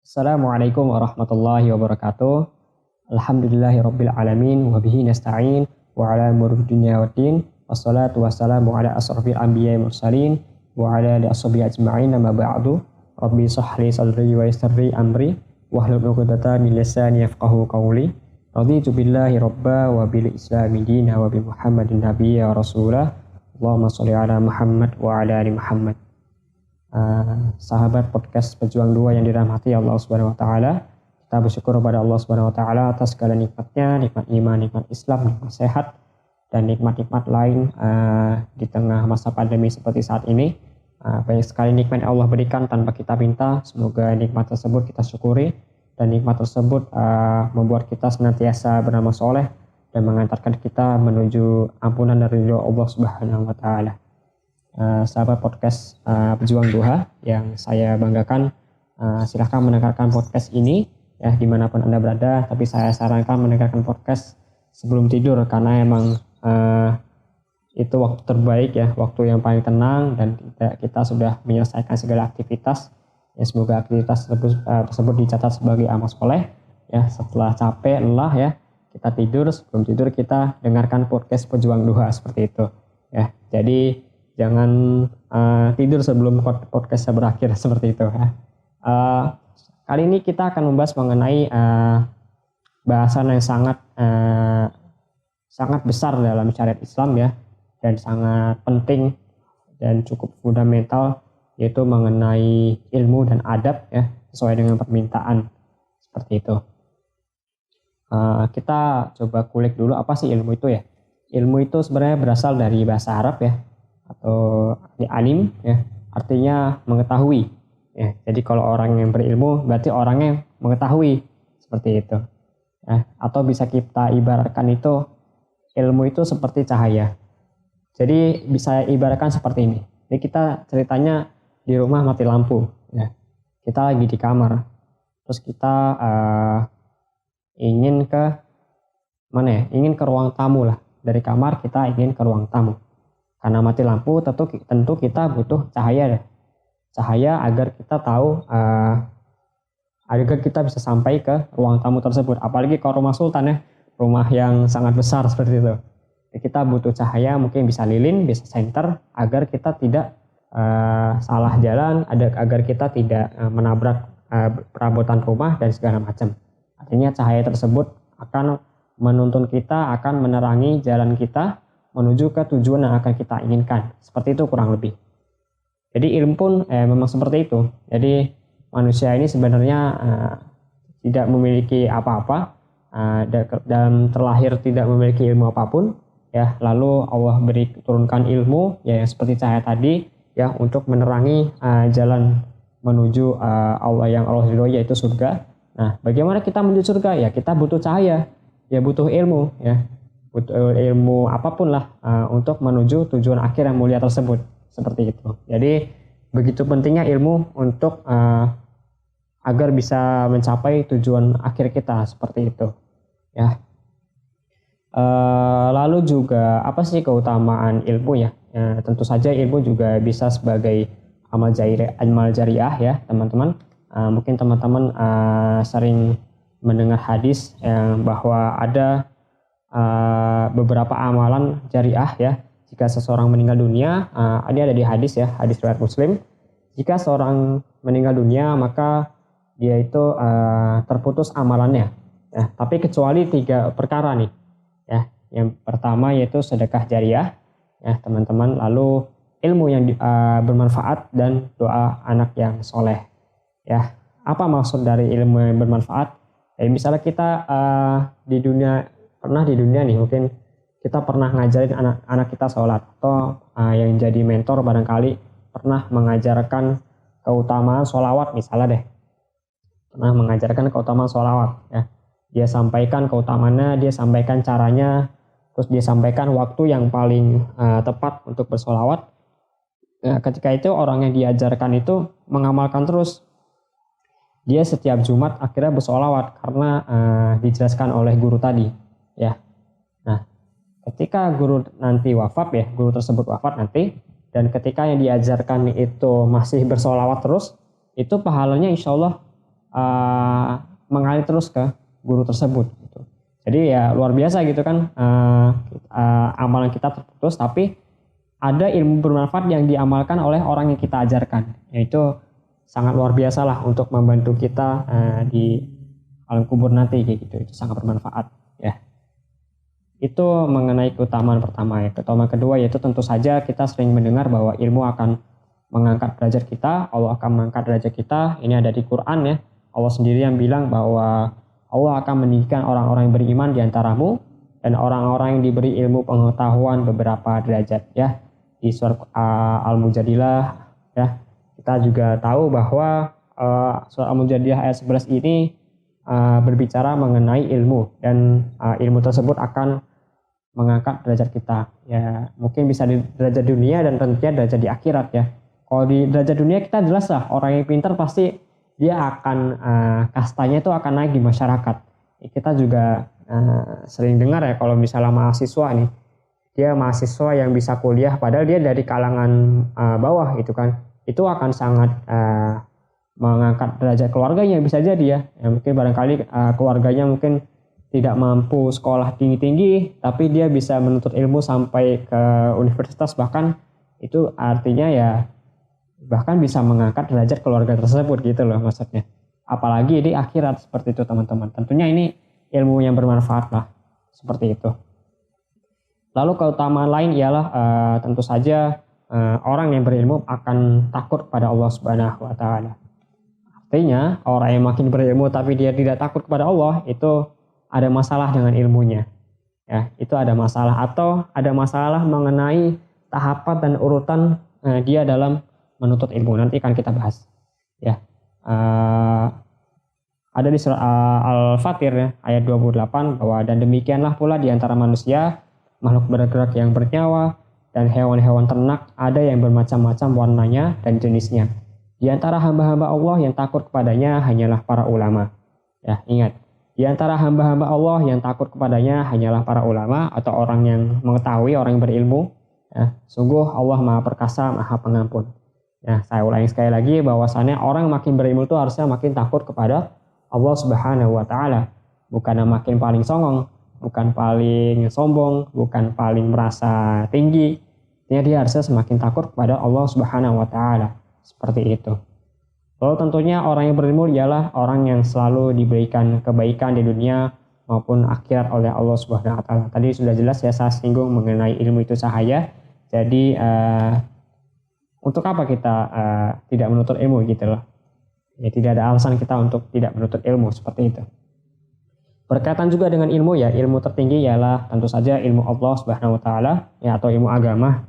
Assalamualaikum warahmatullahi wabarakatuh. Alhamdulillahirabbil alamin wa bihi nasta'in wa ala umuri dunya waddin. Wassalatu wassalamu ala asrofil anbiya'i mursalin wa ala alihi washabihi ajma'in amma ba'du. Rabbi shrah li sadri wa yassir li amri wahlul 'uqdatam min lisani yafqahu qawli. Raditu billahi rabba wa bil islami dina wa bi Muhammadin nabiyya wa rasulah. Allahumma sholli ala Muhammad wa ala ali Muhammad. Sahabat podcast Pejuang Dua yang dirahmati Allah Subhanahu wa taala, kita bersyukur kepada Allah Subhanahu wa taala atas segala nikmatnya, nikmat iman, nikmat Islam, nikmat sehat dan nikmat-nikmat lain di tengah masa pandemi seperti saat ini. Banyak sekali nikmat yang Allah berikan tanpa kita minta. Semoga nikmat tersebut kita syukuri dan nikmat tersebut membuat kita senantiasa beramal soleh dan mengantarkan kita menuju ampunan dari Allah Subhanahu wa taala. Sahabat podcast Pejuang Duha yang saya banggakan, silahkan mendengarkan podcast ini ya dimanapun Anda berada, tapi saya sarankan mendengarkan podcast sebelum tidur karena emang itu waktu terbaik ya, waktu yang paling tenang dan kita sudah menyelesaikan segala aktivitas ya. Semoga aktivitas tersebut dicatat sebagai amal soleh ya. Setelah capek lelah ya, kita tidur, sebelum tidur kita dengarkan podcast Pejuang Duha seperti itu ya. Jadi jangan tidur sebelum podcastnya berakhir seperti itu ya. Kali ini kita akan membahas mengenai bahasan yang sangat besar dalam syariat Islam ya, dan sangat penting dan cukup fundamental, yaitu mengenai ilmu dan adab ya, sesuai dengan permintaan seperti itu. Kita coba kulik dulu apa sih ilmu itu ya. Ilmu itu sebenarnya berasal dari bahasa Arab ya, atau alim ya, artinya mengetahui ya. Jadi kalau orang yang berilmu berarti orang yang mengetahui seperti itu ya. Atau bisa kita ibaratkan itu, ilmu itu seperti cahaya. Jadi bisa ibaratkan seperti ini. Jadi kita ceritanya di rumah mati lampu ya, kita lagi di kamar, terus kita ingin ke mana ya, ingin ke ruang tamu lah. Dari kamar kita ingin ke ruang tamu. Karena mati lampu, tentu kita butuh cahaya, agar kita tahu, agar kita bisa sampai ke ruang tamu tersebut. Apalagi kalau rumah sultan ya, rumah yang sangat besar seperti itu. Jadi kita butuh cahaya, mungkin bisa lilin, bisa senter, agar kita tidak salah jalan, agar kita tidak menabrak perabotan rumah dan segala macam. Artinya cahaya tersebut akan menuntun kita, akan menerangi jalan kita menuju ke tujuan yang akan kita inginkan. Seperti itu kurang lebih. Jadi ilmu pun memang seperti itu. Jadi manusia ini sebenarnya tidak memiliki apa-apa, dan terlahir tidak memiliki ilmu apapun ya. Lalu Allah turunkan ilmu ya, yang seperti cahaya tadi ya, untuk menerangi jalan menuju Allah yang Allah ridhoi, yaitu surga. Nah, bagaimana kita menuju surga ya? Kita butuh cahaya, ya butuh ilmu ya. Ilmu apapun lah untuk menuju tujuan akhir yang mulia tersebut, seperti itu. Jadi begitu pentingnya ilmu untuk agar bisa mencapai tujuan akhir kita, seperti itu ya. Lalu juga apa sih keutamaan ilmu ya? Tentu saja ilmu juga bisa sebagai amal jariah ya teman-teman. Mungkin teman-teman sering mendengar hadis yang bahwa ada beberapa amalan jariah ya. Jika seseorang meninggal dunia, ini ada di hadis ya, hadis riwayat Muslim. Jika seorang meninggal dunia, maka dia itu terputus amalannya ya. Tapi kecuali 3 perkara nih ya. Yang pertama yaitu sedekah jariah ya teman-teman, lalu ilmu yang bermanfaat, dan doa anak yang soleh ya. Apa maksud dari ilmu yang bermanfaat? Misalnya kita di dunia nih, mungkin kita pernah ngajarin anak kita sholat, atau yang jadi mentor barangkali pernah mengajarkan keutamaan sholawat misalnya deh, pernah mengajarkan keutamaan sholawat ya. Dia sampaikan keutamaannya, dia sampaikan caranya, terus dia sampaikan waktu yang paling tepat untuk bersolawat. Nah, ketika itu orang yang diajarkan itu mengamalkan terus. Dia setiap Jumat akhirnya bersolawat karena dijelaskan oleh guru tadi ya. Nah, ketika guru nanti wafat ya, guru tersebut wafat nanti, dan ketika yang diajarkan itu masih bersolawat terus, itu pahalanya insya Allah mengalir terus ke guru tersebut gitu. Jadi ya luar biasa gitu kan, amalan kita terputus tapi ada ilmu bermanfaat yang diamalkan oleh orang yang kita ajarkan, yaitu sangat luar biasa lah untuk membantu kita di alam kubur nanti kayak gitu. Itu sangat bermanfaat ya. Itu mengenai keutamaan pertama ya. Keutamaan kedua yaitu tentu saja kita sering mendengar bahwa ilmu akan mengangkat derajat kita, Allah akan mengangkat derajat kita. Ini ada di Quran ya. Allah sendiri yang bilang bahwa Allah akan meninggikan orang-orang yang beriman di antaramu dan orang-orang yang diberi ilmu pengetahuan beberapa derajat ya. Di surat Al-Mujadilah ya. Kita juga tahu bahwa surat Al-Mujadilah ayat 11 ini berbicara mengenai ilmu dan ilmu tersebut akan mengangkat derajat kita ya, mungkin bisa di derajat dunia dan tentunya derajat di akhirat ya. Kalau di derajat dunia kita jelas lah, orang yang pintar pasti dia akan kastanya itu akan naik di masyarakat. Kita juga sering dengar ya kalau misalnya mahasiswa nih, dia mahasiswa yang bisa kuliah padahal dia dari kalangan bawah gitu kan, itu akan sangat mengangkat derajat keluarganya bisa jadi ya. Mungkin barangkali keluarganya mungkin tidak mampu sekolah tinggi-tinggi tapi dia bisa menuntut ilmu sampai ke universitas, bahkan itu artinya ya bahkan bisa mengangkat derajat keluarga tersebut gitu loh maksudnya. Apalagi di akhirat seperti itu teman-teman. Tentunya ini ilmu yang bermanfaat lah seperti itu. Lalu keutamaan lain ialah tentu saja orang yang berilmu akan takut pada Allah Subhanahu wa taala. Artinya orang yang makin berilmu tapi dia tidak takut kepada Allah, itu ada masalah dengan ilmunya. Ya, itu ada masalah atau ada masalah mengenai tahapan dan urutan dia dalam menuntut ilmu. Nanti akan kita bahas. Ya. Ada di surah Al-Fatir ya, ayat 28 bahwa dan demikianlah pula di antara manusia, makhluk bergerak yang bernyawa dan hewan-hewan ternak ada yang bermacam-macam warnanya dan jenisnya. Di antara hamba-hamba Allah yang takut kepadanya hanyalah para ulama. Ya, ingat. Di antara hamba-hamba Allah yang takut kepadanya hanyalah para ulama atau orang yang mengetahui, orang yang berilmu. Ya, sungguh Allah Maha Perkasa, Maha Pengampun. Ya, saya ulangi sekali lagi bahwasannya orang makin berilmu itu harusnya makin takut kepada Allah Subhanahu wa taala. Bukan makin paling songong, bukan paling sombong, bukan paling merasa tinggi. Dia harusnya semakin takut kepada Allah Subhanahu wa taala. Seperti itu. Lalu tentunya orang yang berilmu ialah orang yang selalu diberikan kebaikan di dunia maupun akhirat oleh Allah Subhanahu wa taala. Tadi sudah jelas ya saya singgung mengenai ilmu itu cahaya. Jadi untuk apa kita tidak menuntut ilmu gitu loh. Ya, tidak ada alasan kita untuk tidak menuntut ilmu seperti itu. Berkaitan juga dengan ilmu ya, ilmu tertinggi ialah tentu saja ilmu Allah Subhanahu wa taala ya, atau ilmu agama.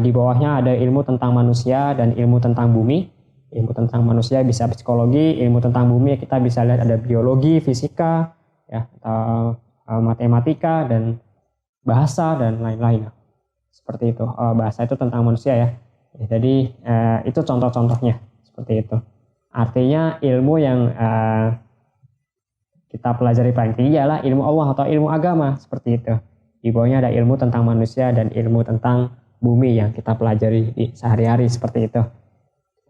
Di bawahnya ada ilmu tentang manusia dan ilmu tentang bumi. Ilmu tentang manusia bisa psikologi, ilmu tentang bumi kita bisa lihat ada biologi, fisika, ya, atau matematika dan bahasa dan lain-lain. Seperti itu. Bahasa itu tentang manusia ya. Jadi itu contoh-contohnya seperti itu. Artinya ilmu yang kita pelajari paling tinggi ialah ilmu Allah atau ilmu agama seperti itu. Di bawahnya ada ilmu tentang manusia dan ilmu tentang bumi yang kita pelajari di sehari-hari seperti itu.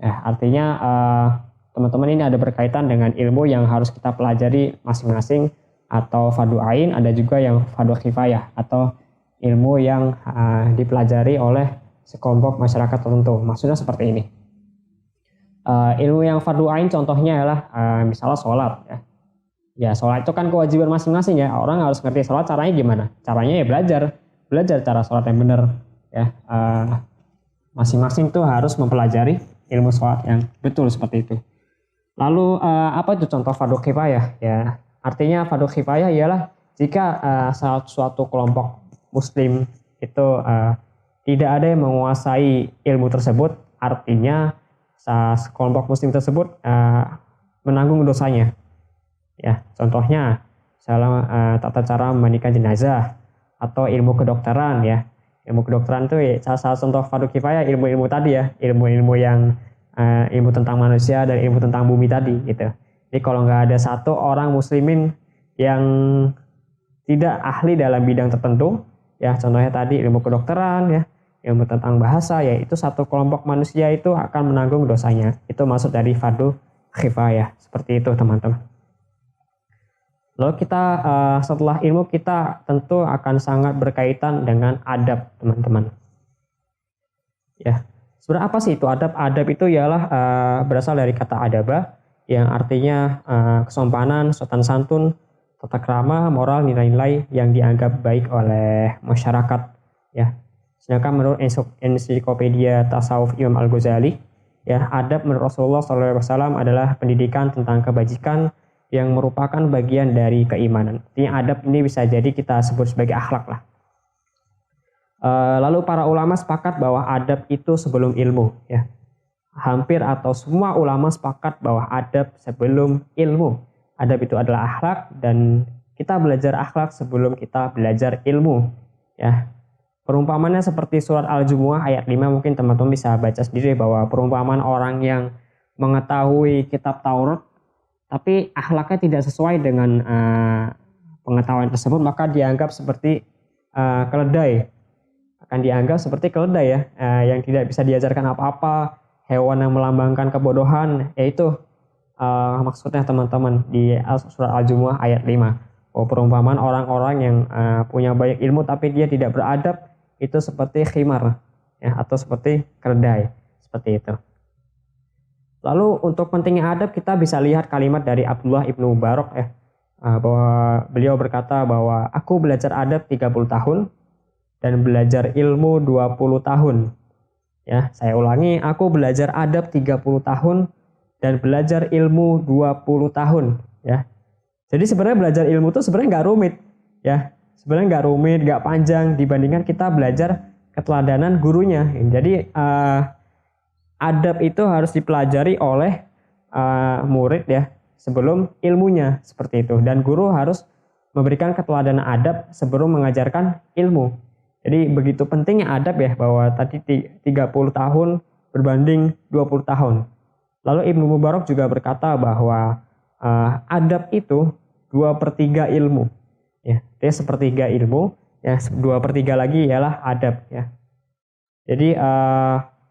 Artinya teman-teman ini ada berkaitan dengan ilmu yang harus kita pelajari masing-masing atau fardu ain, ada juga yang fardu kifayah atau ilmu yang dipelajari oleh sekelompok masyarakat tertentu. Maksudnya seperti ini. Ilmu yang fardu ain contohnya adalah misalnya sholat ya. Ya sholat itu kan kewajiban masing-masing ya. Orang harus ngerti sholat caranya gimana. Caranya ya belajar cara sholat yang benar. Ya, masing-masing tuh harus mempelajari ilmu sholat yang betul seperti itu. Lalu apa itu contoh fardu kifayah? Ya, artinya fardu kifayah ialah jika suatu kelompok muslim itu tidak ada yang menguasai ilmu tersebut, artinya kelompok muslim tersebut menanggung dosanya. Ya, contohnya misalnya tata cara memandikan jenazah atau ilmu kedokteran ya. Ilmu kedokteran itu ya, salah satu contoh fardu kifayah ilmu-ilmu tadi ya, ilmu-ilmu yang ilmu tentang manusia dan ilmu tentang bumi tadi gitu. Jadi kalau nggak ada satu orang muslimin yang tidak ahli dalam bidang tertentu, ya contohnya tadi ilmu kedokteran ya, ilmu tentang bahasa ya, itu satu kelompok manusia itu akan menanggung dosanya. Itu maksud dari fardu khifayah. Seperti itu teman-teman. Lalu kita setelah ilmu, kita tentu akan sangat berkaitan dengan adab teman-teman. Ya, sebenarnya apa sih itu adab? Adab itu ialah berasal dari kata adaba yang artinya kesopanan, sopan santun, tata krama, moral, nilai-nilai yang dianggap baik oleh masyarakat. Ya, sedangkan menurut ensiklopedia tasawuf Imam Al-Ghazali, ya adab menurut Rasulullah SAW adalah pendidikan tentang kebajikan yang merupakan bagian dari keimanan. Artinya adab ini bisa jadi kita sebut sebagai akhlak lah. Lalu para ulama sepakat bahwa adab itu sebelum ilmu, ya. Hampir atau semua ulama sepakat bahwa adab sebelum ilmu. Adab itu adalah akhlak dan kita belajar akhlak sebelum kita belajar ilmu, ya. Perumpamannya seperti surat Al-Jumu'ah ayat 5, mungkin teman-teman bisa baca sendiri bahwa perumpamaan orang yang mengetahui kitab Taurat tapi akhlaknya tidak sesuai dengan pengetahuan tersebut, maka dianggap seperti keledai. Akan dianggap seperti keledai ya, yang tidak bisa diajarkan apa-apa, hewan yang melambangkan kebodohan, yaitu maksudnya teman-teman di surat Al-Jumu'ah ayat 5. Oh, perumpamaan orang-orang yang punya banyak ilmu tapi dia tidak beradab itu seperti khimar, ya, atau seperti keledai, seperti itu. Lalu untuk pentingnya adab kita bisa lihat kalimat dari Abdullah ibnu Mubarak, ya, bahwa beliau berkata bahwa aku belajar adab 30 tahun dan belajar ilmu 20 tahun. Ya, saya ulangi, aku belajar adab 30 tahun dan belajar ilmu 20 tahun, ya. Jadi sebenarnya belajar ilmu itu sebenarnya nggak rumit, ya. Sebenarnya nggak rumit, nggak panjang dibandingkan kita belajar keteladanan gurunya. Jadi adab itu harus dipelajari oleh murid ya sebelum ilmunya, seperti itu. Dan guru harus memberikan keteladanan adab sebelum mengajarkan ilmu. Jadi begitu pentingnya adab ya, bahwa tadi 30 tahun berbanding 20 tahun. Lalu Ibnu Mubarak juga berkata bahwa adab itu 2/3 ilmu. Ya, dia sepertiga ilmu, ya 2/3 lagi ialah adab ya. Jadi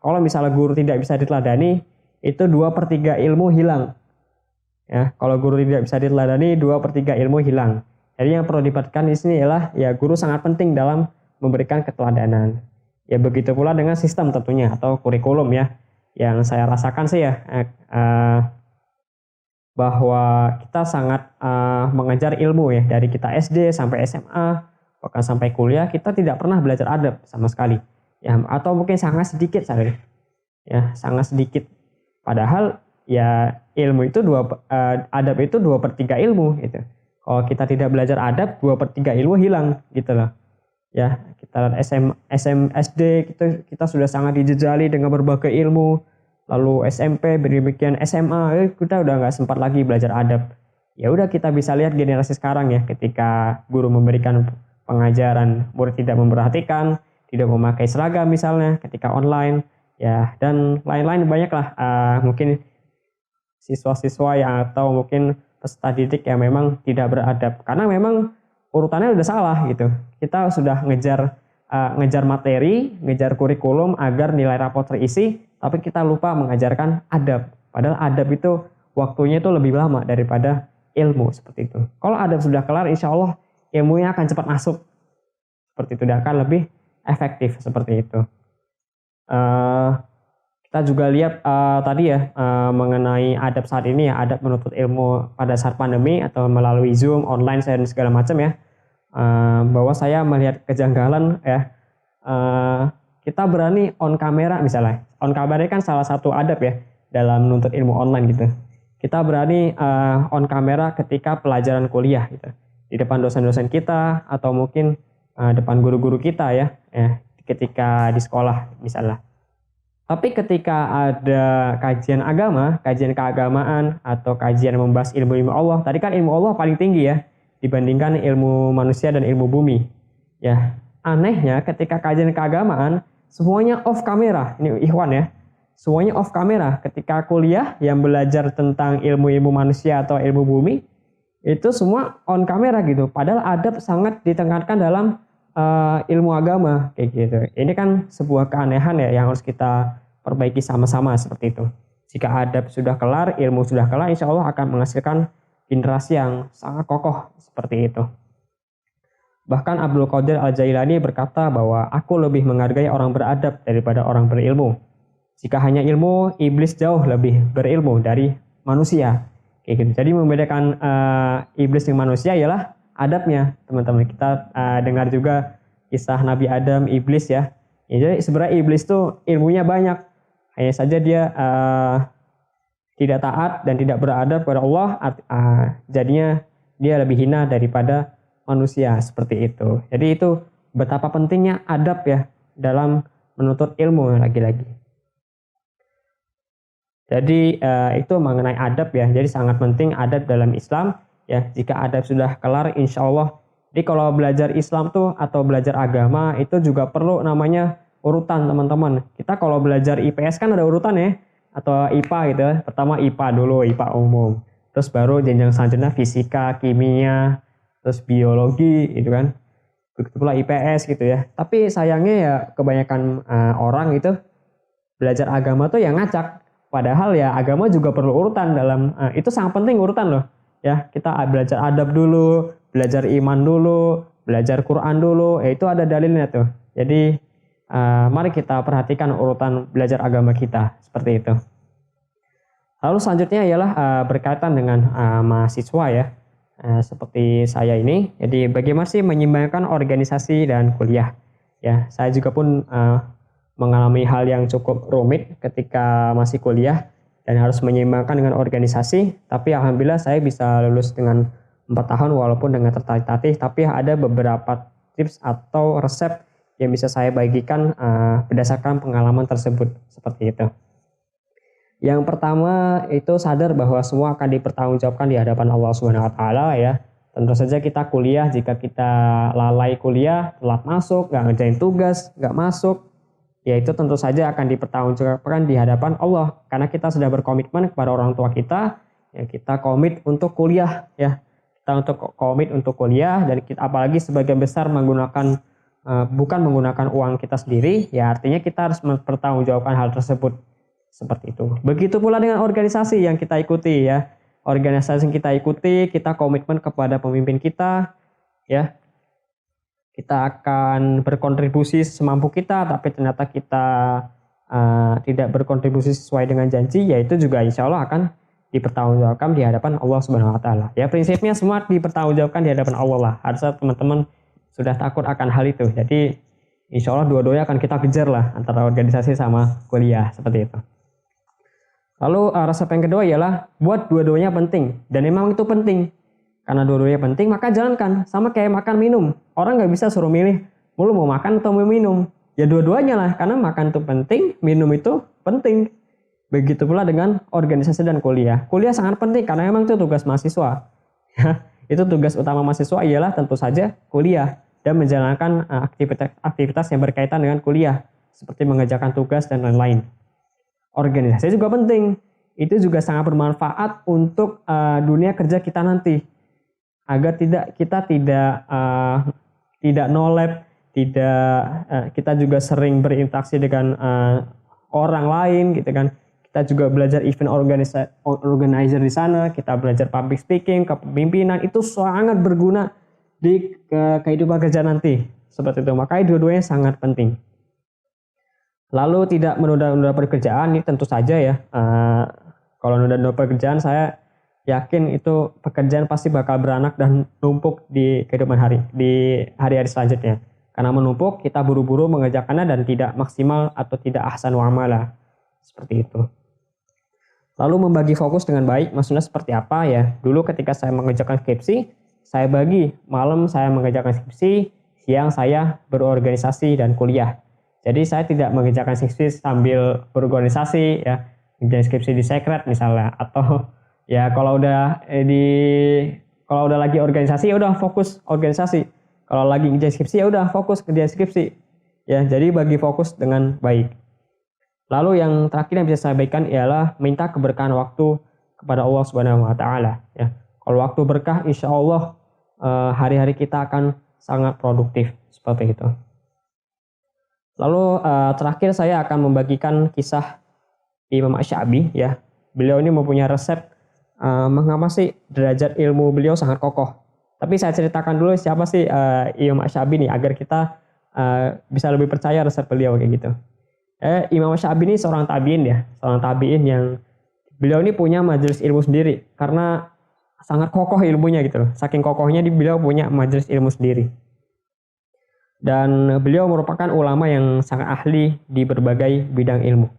kalau misalnya guru tidak bisa diteladani, itu 2/3 ilmu hilang. Ya, kalau guru tidak bisa diteladani, 2/3 ilmu hilang. Jadi yang perlu diperhatikan di sini ialah ya guru sangat penting dalam memberikan keteladanan. Ya begitu pula dengan sistem tentunya atau kurikulum ya. Yang saya rasakan sih ya bahwa kita sangat mengejar ilmu ya dari kita SD sampai SMA bahkan sampai kuliah kita tidak pernah belajar adab sama sekali. Ya, atau mungkin sangat sedikit saja. Ya, sangat sedikit. Padahal ya ilmu itu adab itu 2/3 ilmu gitu. Kalau kita tidak belajar adab, 2/3 ilmu hilang gitu loh. Ya, kita SD kita sudah sangat dijejali dengan berbagai ilmu. Lalu SMP, demikian SMA, kita udah nggak sempat lagi belajar adab. Ya udah kita bisa lihat generasi sekarang ya, ketika guru memberikan pengajaran, murid tidak memperhatikan, tidak memakai seragam misalnya ketika online ya, dan lain-lain banyaklah mungkin siswa-siswa yang atau mungkin peserta didik yang memang tidak beradab karena memang urutannya udah salah gitu. Kita sudah ngejar materi, ngejar kurikulum agar nilai rapot terisi, tapi kita lupa mengajarkan adab. Padahal adab itu waktunya itu lebih lama daripada ilmu, seperti itu. Kalau adab sudah kelar, insya Allah ilmunya akan cepat masuk, seperti itu, dan akan lebih efektif, seperti itu. Kita juga lihat tadi ya mengenai adab saat ini ya, adab menuntut ilmu pada saat pandemi atau melalui Zoom, online, dan segala macam ya, bahwa saya melihat kejanggalan ya, kita berani on kamera misalnya. On kamera kan salah satu adab ya dalam menuntut ilmu online gitu. Kita berani on kamera ketika pelajaran kuliah gitu, di depan dosen-dosen kita atau mungkin depan guru-guru kita ya, ketika di sekolah misalnya. Tapi ketika ada kajian agama, kajian keagamaan atau kajian membahas ilmu-ilmu Allah, tadi kan ilmu Allah paling tinggi ya dibandingkan ilmu manusia dan ilmu bumi. Ya, anehnya ketika kajian keagamaan semuanya off kamera. Ini ikhwan ya. Semuanya off kamera. Ketika kuliah yang belajar tentang ilmu-ilmu manusia atau ilmu bumi itu semua on kamera gitu. Padahal adab sangat ditekankan dalam ilmu agama kayak gitu. Ini kan sebuah keanehan ya yang harus kita perbaiki sama-sama, seperti itu. Jika adab sudah kelar, ilmu sudah kelar, insya Allah akan menghasilkan generasi yang sangat kokoh seperti itu. Bahkan Abdul Qadir Al-Jailani berkata bahwa aku lebih menghargai orang beradab daripada orang berilmu. Jika hanya ilmu, iblis jauh lebih berilmu dari manusia. Kayak gitu. Jadi membedakan iblis dengan manusia ialah adabnya, teman-teman. Kita dengar juga kisah Nabi Adam, iblis ya. Jadi sebenarnya iblis tuh ilmunya banyak. Hanya saja dia tidak taat dan tidak beradab kepada Allah, jadinya dia lebih hina daripada manusia seperti itu. Jadi itu betapa pentingnya adab ya dalam menuntut ilmu lagi-lagi. Jadi itu mengenai adab ya. Jadi sangat penting adab dalam Islam ya. Jika adab sudah kelar, insya Allah. Jadi kalau belajar Islam tuh atau belajar agama itu juga perlu namanya urutan, teman-teman. Kita kalau belajar IPS kan ada urutan ya, atau IPA gitu ya. Pertama IPA dulu, IPA umum. Terus baru jenjang selanjutnya fisika, kimia, terus biologi gitu kan. Begitu pula IPS gitu ya. Tapi sayangnya ya kebanyakan orang itu belajar agama tuh yang ngacak. Padahal ya agama juga perlu urutan dalam itu sangat penting urutan loh. Ya, kita belajar adab dulu, belajar iman dulu, belajar Quran dulu. Itu ada dalilnya tuh. Jadi mari kita perhatikan urutan belajar agama kita seperti itu. Lalu selanjutnya ialah berkaitan dengan mahasiswa ya, seperti saya ini. Jadi bagaimana sih menyeimbangkan organisasi dan kuliah? Ya, saya juga pun mengalami hal yang cukup rumit ketika masih kuliah dan harus menyeimbangkan dengan organisasi. Tapi alhamdulillah saya bisa lulus dengan 4 tahun walaupun dengan tertatih-tatih. Tapi ada beberapa tips atau resep yang bisa saya bagikan berdasarkan pengalaman tersebut seperti itu. Yang pertama itu sadar bahwa semua akan dipertanggungjawabkan di hadapan Allah Subhanahu wa taala ya. Tentu saja kita kuliah, jika kita lalai kuliah, telat masuk, nggak ngerjain tugas, nggak masuk, ya itu tentu saja akan dipertanggungjawabkan di hadapan Allah. Karena kita sudah berkomitmen kepada orang tua kita, ya kita komit untuk kuliah ya. Kita untuk komit untuk kuliah dan kita apalagi sebagian besar menggunakan bukan menggunakan uang kita sendiri, ya artinya kita harus mempertanggungjawabkan hal tersebut seperti itu. Begitu pula dengan organisasi yang kita ikuti ya. Organisasi yang kita ikuti, kita komitmen kepada pemimpin kita, ya. Kita akan berkontribusi semampu kita, tapi ternyata kita tidak berkontribusi sesuai dengan janji, yaitu juga insya Allah akan dipertanggungjawabkan di hadapan Allah Subhanahu Wa Taala. Ya prinsipnya semua dipertanggungjawabkan di hadapan Allah lah. Harusnya teman-teman sudah takut akan hal itu. Jadi insya Allah dua-duanya akan kita kejar lah antara organisasi sama kuliah seperti itu. Lalu resep yang kedua ialah buat dua-duanya penting dan memang itu penting. Karena dua-duanya penting maka jalankan. Sama kayak makan minum. Orang nggak bisa suruh milih lu mau makan atau mau minum. Ya dua-duanya lah karena makan itu penting, minum itu penting. Begitu pula dengan organisasi dan kuliah. Kuliah sangat penting karena memang itu tugas mahasiswa. Itu tugas utama mahasiswa ialah tentu saja kuliah dan menjalankan aktivitas yang berkaitan dengan kuliah seperti mengerjakan tugas dan lain-lain. Organisasi juga penting, itu juga sangat bermanfaat untuk dunia kerja kita nanti agar kita tidak nolep, kita juga sering berinteraksi dengan orang lain gitu kan. Kita juga belajar event organizer di sana, kita belajar public speaking, kepemimpinan, itu sangat berguna di kehidupan kerja nanti seperti itu. Makanya dua-duanya sangat penting. Lalu tidak menunda-nunda pekerjaan, ini tentu saja ya. Kalau menunda-nunda pekerjaan, saya yakin itu pekerjaan pasti bakal beranak dan numpuk di kehidupan di hari-hari selanjutnya. Karena menumpuk, kita buru-buru mengerjakannya dan tidak maksimal atau tidak ahsan wa amala. Seperti itu. Lalu membagi fokus dengan baik, maksudnya seperti apa ya? Dulu ketika saya mengerjakan skripsi, saya bagi malam saya mengerjakan skripsi, siang saya berorganisasi dan kuliah. Jadi saya tidak mengerjakan skripsi sambil berorganisasi ya, mengerjakan skripsi di sekret misalnya, atau ya kalau udah lagi organisasi ya udah fokus organisasi. Kalau lagi ngerjain skripsi ya udah fokus kerja skripsi. Ya, jadi bagi fokus dengan baik. Lalu yang terakhir yang bisa saya bagikan ialah minta keberkahan waktu kepada Allah Subhanahu wa taala ya. Kalau waktu berkah insya Allah hari-hari kita akan sangat produktif seperti itu. Lalu terakhir saya akan membagikan kisah Imam Asy-Sya'bi ya. beliau ini mempunyai resep mengapa sih derajat ilmu beliau sangat kokoh. Tapi saya ceritakan dulu siapa sih Imam Asy-Sya'bi nih agar kita bisa lebih percaya resep beliau kayak gitu. Imam Asy-Sya'bi ini seorang tabi'in ya, seorang tabi'in yang beliau ini punya majelis ilmu sendiri karena sangat kokoh ilmunya gitu loh. Saking kokohnya beliau punya majelis ilmu sendiri. Dan beliau merupakan ulama yang sangat ahli di berbagai bidang ilmu.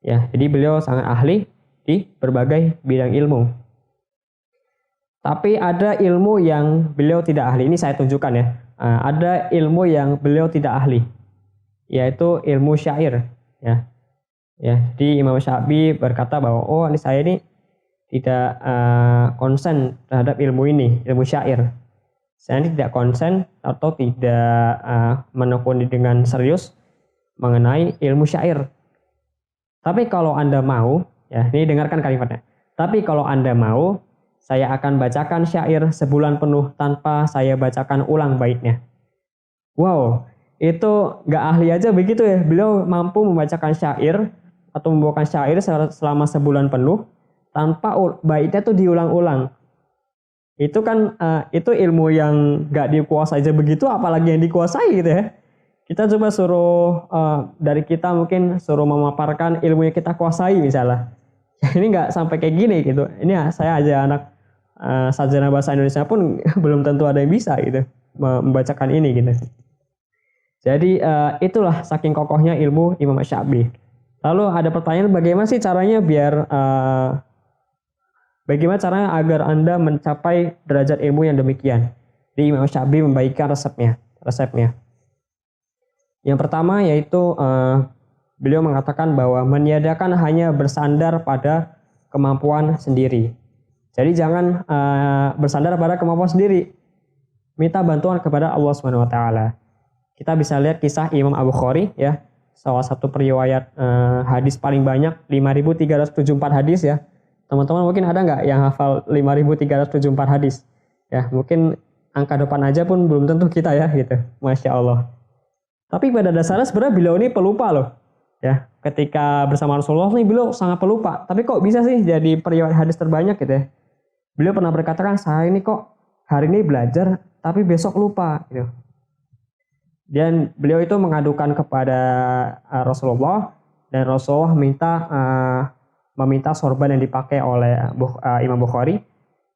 Ya, jadi beliau sangat ahli di berbagai bidang ilmu. Tapi ada ilmu yang beliau tidak ahli. Ini saya tunjukkan ya. Ada ilmu yang beliau tidak ahli, yaitu ilmu syair. Ya, jadi Imam Asy-Sya'bi berkata bahwa ini saya ini tidak konsen terhadap ilmu ini, ilmu syair. Saya ini tidak konsen atau tidak menekuni dengan serius mengenai ilmu syair. Tapi kalau Anda mau, ya ini dengarkan kalimatnya. Tapi kalau Anda mau, saya akan bacakan syair sebulan penuh tanpa saya bacakan ulang baitnya. Wow, itu nggak ahli aja begitu ya. Beliau mampu membacakan syair atau membawakan syair selama sebulan penuh tanpa baitnya tuh diulang-ulang. Itu kan itu ilmu yang nggak dikuasai aja begitu, apalagi yang dikuasai gitu ya. Kita coba suruh dari kita mungkin suruh memaparkan ilmu yang kita kuasai misalnya. Ini nggak sampai kayak gini gitu. Ini saya aja anak sarjana bahasa Indonesia pun belum tentu ada yang bisa gitu membacakan ini gitu. Jadi itulah saking kokohnya ilmu Imam Asy-Sya'bi. Lalu ada pertanyaan, bagaimana sih caranya bagaimana caranya agar Anda mencapai derajat ilmu yang demikian? Di Imam Asy-Sya'bi membagikan resepnya. Yang pertama yaitu beliau mengatakan bahwa meniadakan hanya bersandar pada kemampuan sendiri. Jadi jangan bersandar pada kemampuan sendiri. Minta bantuan kepada Allah Subhanahu wa taala. Kita bisa lihat kisah Imam Al-Bukhari ya, salah satu periwayat hadis paling banyak 5.374 hadis ya. Teman-teman mungkin ada nggak yang hafal 5.374 hadis? Ya, mungkin angka depan aja pun belum tentu kita ya gitu. Masya Allah. Tapi pada dasarnya sebenarnya beliau ini pelupa loh. Ya, ketika bersama Rasulullah nih beliau sangat pelupa. Tapi kok bisa sih jadi periwayat hadis terbanyak gitu ya? Beliau pernah berkata kan, saya ini kok hari ini belajar tapi besok lupa gitu. Dan beliau itu mengadukan kepada Rasulullah dan Rasulullah meminta sorban yang dipakai oleh Imam Bukhari.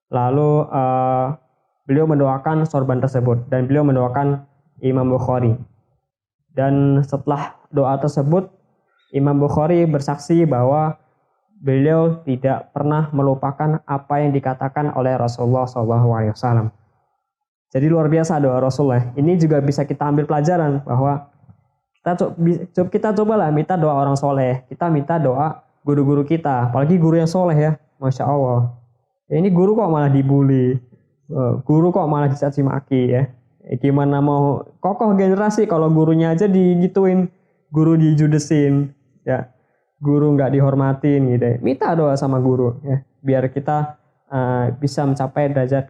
Lalu beliau mendoakan sorban tersebut dan beliau mendoakan Imam Bukhari. Dan setelah doa tersebut Imam Bukhari bersaksi bahwa beliau tidak pernah melupakan apa yang dikatakan oleh Rasulullah SAW. Jadi luar biasa doa Rasulullah. Ini juga bisa kita ambil pelajaran bahwa kita cobalah minta doa orang soleh. Kita minta doa guru-guru kita, apalagi guru yang soleh ya, Masya Allah. Ini guru kok malah dibully, guru kok malah dicaci maki ya. Gimana mau kokoh generasi kalau gurunya aja digituin, guru dijudesin, ya, guru nggak dihormatin gitu. Ya. Minta doa sama guru ya, biar kita bisa mencapai derajat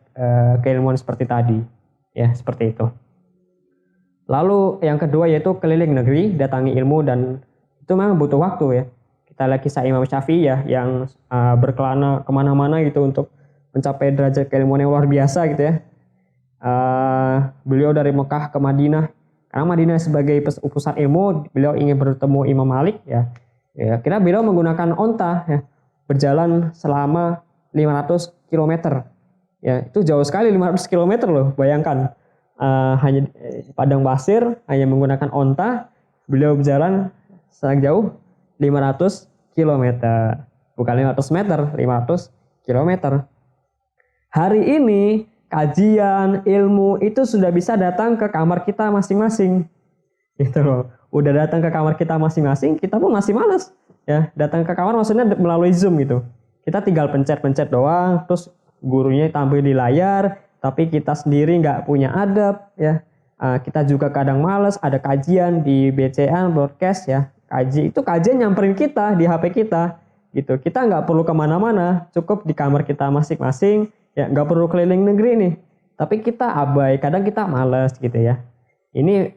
keilmuan seperti tadi, ya seperti itu. Lalu yang kedua yaitu keliling negeri, datangi ilmu, dan itu memang butuh waktu ya. Kita lihat kisah Imam Syafi'i ya, yang berkelana kemana-mana gitu untuk mencapai derajat keilmuan yang luar biasa gitu ya. Beliau dari Mekah ke Madinah, karena Madinah sebagai pusat ilmu, beliau ingin bertemu Imam Malik ya. Kira beliau menggunakan onta ya, berjalan selama 500 km. Ya, itu jauh sekali 500 km loh, bayangkan. Hanya padang pasir, hanya menggunakan onta, beliau berjalan sangat jauh 500 km. Bukan 500 meter, 500 km. Hari ini kajian ilmu itu sudah bisa datang ke kamar kita masing-masing. Gitu loh. Udah datang ke kamar kita masing-masing, kita pun masih malas. Ya, datang ke kamar maksudnya melalui Zoom gitu. Kita tinggal pencet-pencet doang, terus gurunya tampil di layar, tapi kita sendiri nggak punya adab ya. Kita juga kadang malas, ada kajian di BCN broadcast ya. Kajian nyamperin kita di HP kita gitu. Kita nggak perlu kemana-mana, cukup di kamar kita masing-masing ya, nggak perlu keliling negeri nih. Tapi kita abai, kadang kita malas gitu ya. Ini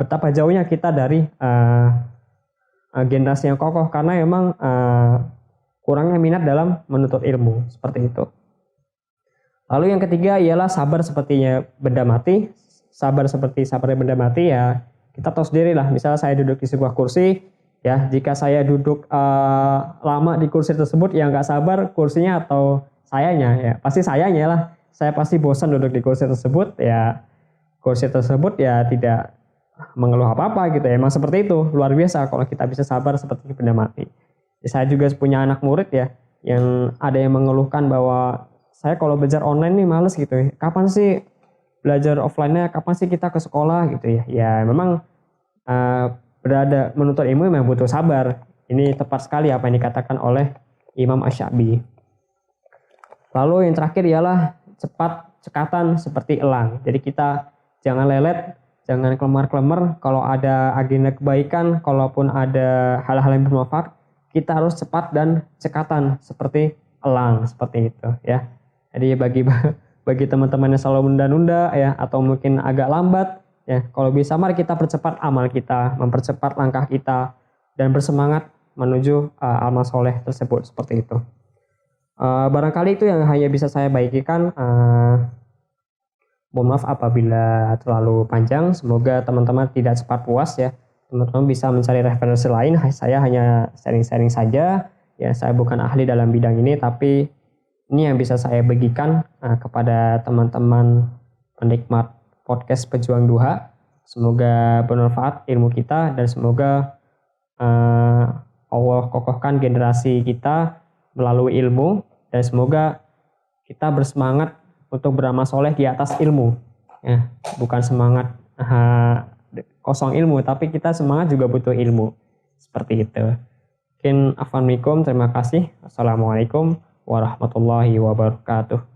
betapa jauhnya kita dari generasi yang kokoh, karena emang kurangnya minat dalam menuntut ilmu, seperti itu. Lalu yang ketiga ialah sabar sepertinya benda mati. Sabar seperti sabarnya benda mati, ya kita tahu sendiri lah. Misalnya saya duduk di sebuah kursi, ya jika saya duduk lama di kursi tersebut, ya nggak sabar kursinya atau sayanya, ya pasti sayanya lah. Saya pasti bosan duduk di kursi tersebut, ya kursi tersebut ya tidak mengeluh apa-apa gitu ya. Emang seperti itu, luar biasa kalau kita bisa sabar seperti benda mati. Ya, saya juga punya anak murid ya, yang ada yang mengeluhkan bahwa saya kalau belajar online nih males gitu ya. Kapan sih belajar offline-nya, kapan sih kita ke sekolah gitu ya. Ya memang berada menuntut ilmu memang butuh sabar. Ini tepat sekali apa yang dikatakan oleh Imam Asy-Syafi'i. Lalu yang terakhir ialah cepat cekatan seperti elang. Jadi kita jangan lelet, jangan kelemar-kelemar. Kalau ada agenda kebaikan, kalaupun ada hal-hal yang bermanfaat, kita harus cepat dan cekatan seperti elang, seperti itu ya. Jadi bagi teman-teman yang selalu menunda-nunda ya, atau mungkin agak lambat ya, kalau bisa mari kita percepat amal kita, mempercepat langkah kita, dan bersemangat menuju amal soleh tersebut, seperti itu. Barangkali itu yang hanya bisa saya bagikan. Mohon maaf apabila terlalu panjang. Semoga teman-teman tidak cepat puas ya. Teman-teman bisa mencari referensi lain. Saya hanya sharing-sharing saja. Ya, saya bukan ahli dalam bidang ini, tapi ini yang bisa saya bagikan kepada teman-teman penikmat podcast Pejuang Duha. Semoga bermanfaat ilmu kita, dan semoga Allah kokohkan generasi kita melalui ilmu, dan semoga kita bersemangat untuk beramal soleh di atas ilmu. Ya, bukan semangat kosong ilmu, tapi kita semangat juga butuh ilmu. Seperti itu. Mungkin afwan minkum, terima kasih. Assalamualaikum warahmatullahi wabarakatuh.